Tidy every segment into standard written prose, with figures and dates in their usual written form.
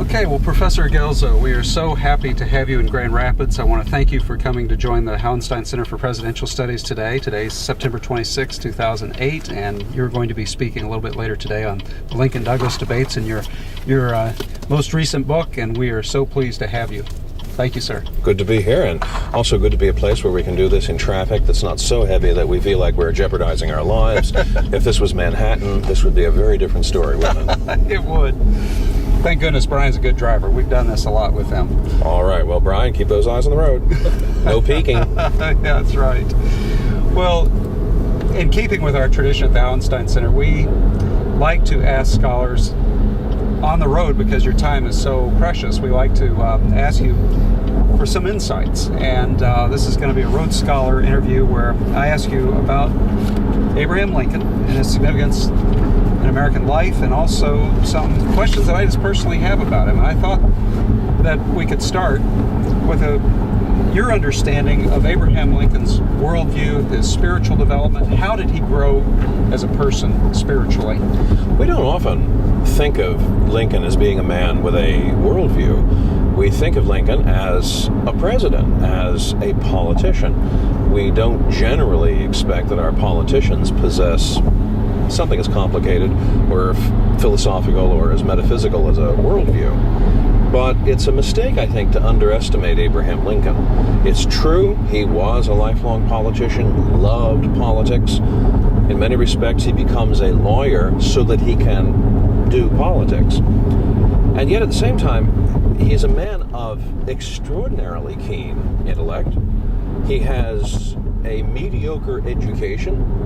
Okay, well, Professor Guelzo, we are so happy to have you in Grand Rapids. I want to thank you for coming to join the Hauenstein Center for Presidential Studies today. Today's September 26, 2008, and you're going to be speaking a little bit later today on the Lincoln-Douglas debates in your most recent book, and we are so pleased to have you. Thank you, sir. Good to be here, and also good to be a place where we can do this in traffic that's not so heavy that we feel like we're jeopardizing our lives. If this was Manhattan, this would be a very different story, wouldn't it? It would. Thank goodness Brian's a good driver. We've done this a lot with him. All right. Well, Brian, keep those eyes on the road. No peeking. Yeah, that's right. Well, in keeping with our tradition at the Hauenstein Center, we like to ask scholars on the road, because your time is so precious, we like to ask you for some insights. And this is going to be a Rhodes Scholar interview where I ask you about Abraham Lincoln and his significance in American life, and also some questions that I just personally have about him. And I thought that we could start with your understanding of Abraham Lincoln's worldview, his spiritual development. How did he grow as a person spiritually? We don't often think of Lincoln as being a man with a worldview. We think of Lincoln as a president, as a politician. We don't generally expect that our politicians possess something as complicated or philosophical or as metaphysical as a worldview. But it's a mistake, I think, to underestimate Abraham Lincoln. It's true, he was a lifelong politician, loved politics. In many respects, he becomes a lawyer so that he can do politics. And yet, at the same time, he's a man of extraordinarily keen intellect. He has a mediocre education,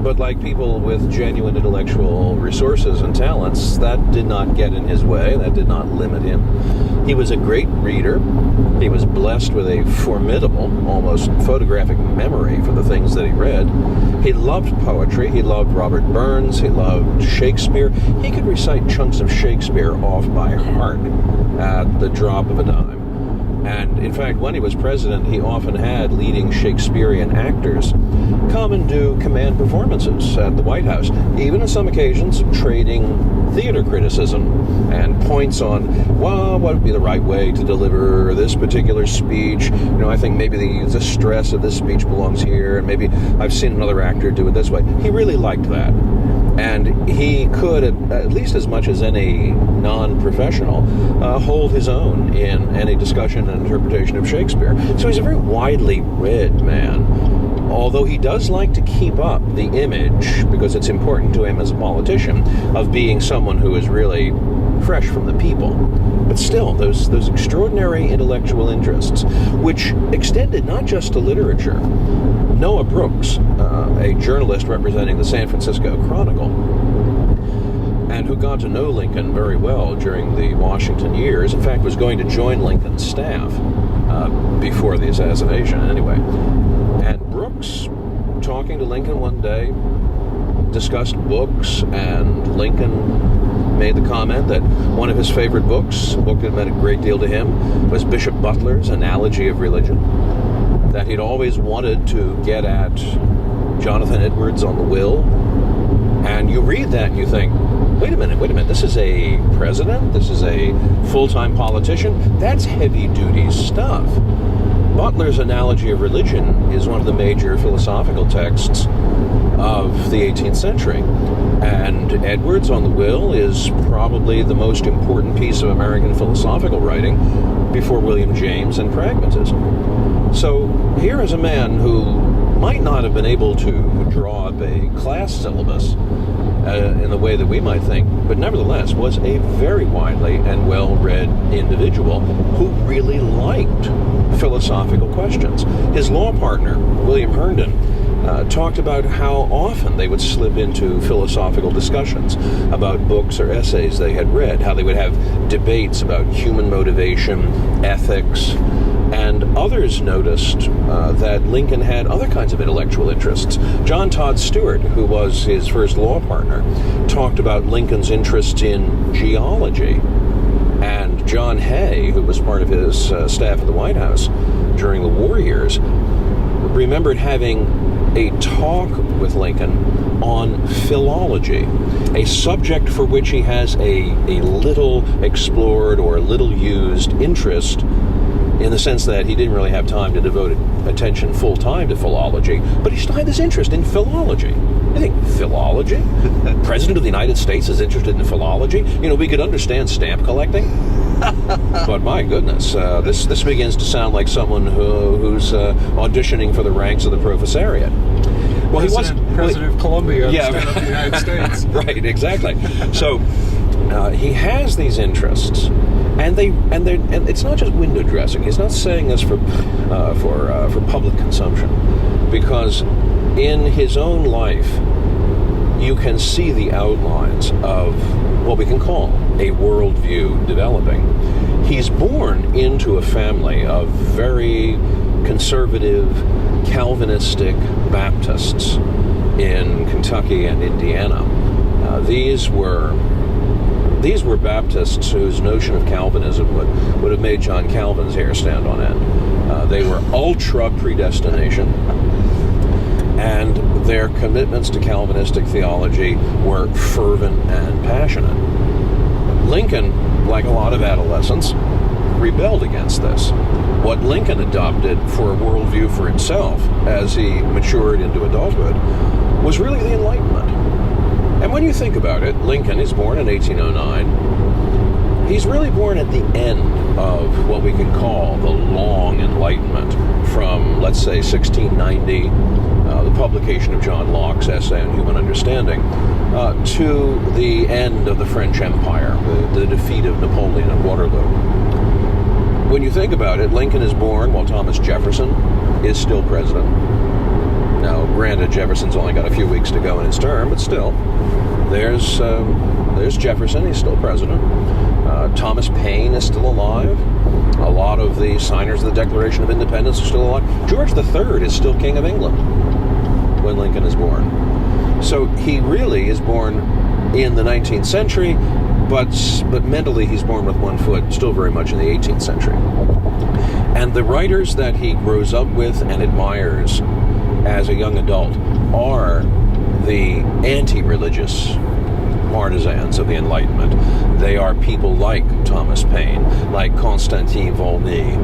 but like people with genuine intellectual resources and talents, that did not get in his way, that did not limit him. He was a great reader. He was blessed with a formidable, almost photographic memory for the things that he read. He loved poetry. He loved Robert Burns. He loved Shakespeare. He could recite chunks of Shakespeare off by heart at the drop of a dime. And in fact, when he was president, he often had leading Shakespearean actors come and do command performances at the White House, even on some occasions trading theater criticism and points on, well, what would be the right way to deliver this particular speech. You know, I think maybe the stress of this speech belongs here, and maybe I've seen another actor do it this way. He really liked that. And he could, at least as much as any non-professional, hold his own in any discussion and interpretation of Shakespeare. So he's a very widely read man, although he does like to keep up the image, because it's important to him as a politician, of being someone who is really fresh from the people. But still, those extraordinary intellectual interests, which extended not just to literature. Noah Brooks, a journalist representing the San Francisco Chronicle, and who got to know Lincoln very well during the Washington years, in fact was going to join Lincoln's staff before the assassination anyway. And Brooks, talking to Lincoln one day, discussed books, and Lincoln made the comment that one of his favorite books, a book that meant a great deal to him, was Bishop Butler's Analogy of Religion, that he'd always wanted to get at Jonathan Edwards on the will. And you read that and you think, wait a minute, this is a president, this is a full-time politician, that's heavy-duty stuff. Butler's Analogy of Religion is one of the major philosophical texts of the 18th century. And Edwards on the Will is probably the most important piece of American philosophical writing before William James and pragmatism. So here is a man who might not have been able to draw up a class syllabus in the way that we might think, but nevertheless was a very widely and well-read individual who really liked philosophical questions. His law partner, William Herndon, talked about how often they would slip into philosophical discussions about books or essays they had read, how they would have debates about human motivation, ethics, and others noticed that Lincoln had other kinds of intellectual interests. John Todd Stewart, who was his first law partner, talked about Lincoln's interest in geology. And John Hay, who was part of his staff at the White House during the war years, remembered having a talk with Lincoln on philology, a subject for which he has a little explored or a little used interest, in the sense that he didn't really have time to devote attention full time to philology, but he still had this interest in philology. You think, philology? President of the United States is interested in philology? You know, we could understand stamp collecting, but my goodness, this begins to sound like someone who's auditioning for the ranks of the professoriate. Well, he was President of Columbia, instead of the United States. Right, exactly. So he has these interests, and it's not just window dressing. He's not saying this for public consumption, because in his own life, you can see the outlines of what we can call a worldview developing. He's born into a family of very conservative, Calvinistic Baptists in Kentucky and Indiana. These were Baptists whose notion of Calvinism would have made John Calvin's hair stand on end. They were ultra predestination, and their commitments to Calvinistic theology were fervent and passionate. Lincoln, like a lot of adolescents, rebelled against this. What Lincoln adopted for a worldview for himself as he matured into adulthood was really the Enlightenment. And when you think about it, Lincoln is born in 1809. He's really born at the end of what we can call the long Enlightenment, from, let's say, 1690, the publication of John Locke's essay on human understanding, to the end of the French Empire, the defeat of Napoleon at Waterloo. When you think about it, Lincoln is born while Thomas Jefferson is still president. Now, granted, Jefferson's only got a few weeks to go in his term, but still, there's Jefferson, he's still president. Thomas Paine is still alive. A lot of the signers of the Declaration of Independence are still alive. George III is still King of England when Lincoln is born. So he really is born in the 19th century, but mentally he's born with one foot still very much in the 18th century. And the writers that he grows up with and admires as a young adult are the anti-religious partisans of the Enlightenment. They are people like Thomas Paine, like Constantin Volney,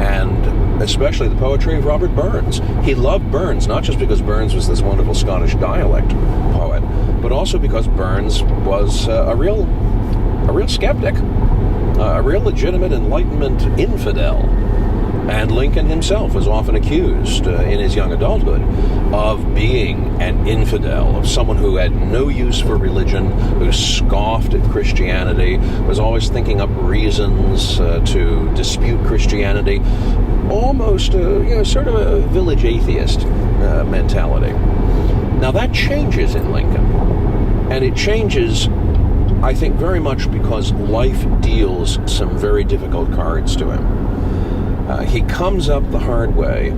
and especially the poetry of Robert Burns. He loved Burns, not just because Burns was this wonderful Scottish dialect poet, but also because Burns was a real skeptic, a real legitimate Enlightenment infidel. And Lincoln himself was often accused in his young adulthood of being an infidel, of someone who had no use for religion, who scoffed at Christianity, was always thinking up reasons to dispute Christianity, almost sort of a village atheist mentality. Now that changes in Lincoln, and it changes, I think, very much because life deals some very difficult cards to him. He comes up the hard way.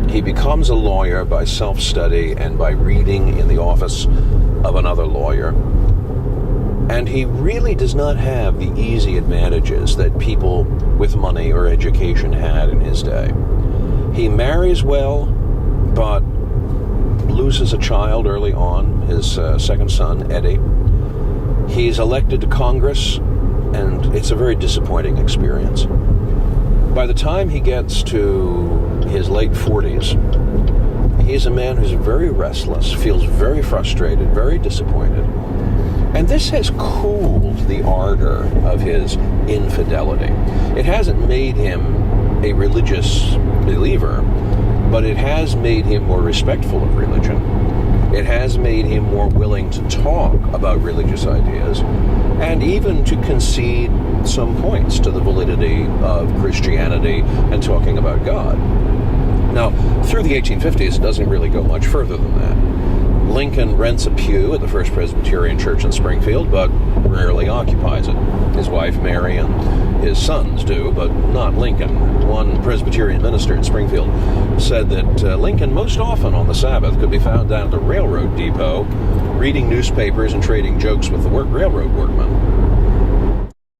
He becomes a lawyer by self-study and by reading in the office of another lawyer. And he really does not have the easy advantages that people with money or education had in his day. He marries well, but loses a child early on, his second son, Eddie. He's elected to Congress, and it's a very disappointing experience. By the time he gets to his late 40s, he's a man who's very restless, feels very frustrated, very disappointed. And this has cooled the ardor of his infidelity. It hasn't made him a religious believer, but it has made him more respectful of religion. It has made him more willing to talk about religious ideas, and even to concede some points to the validity of Christianity and talking about God. Now, through the 1850s, it doesn't really go much further than that. Lincoln rents a pew at the First Presbyterian Church in Springfield, but rarely occupies it. His wife, Mary, and his sons do, but not Lincoln. One Presbyterian minister in Springfield said that Lincoln most often on the Sabbath could be found down at the railroad depot reading newspapers and trading jokes with the railroad workmen.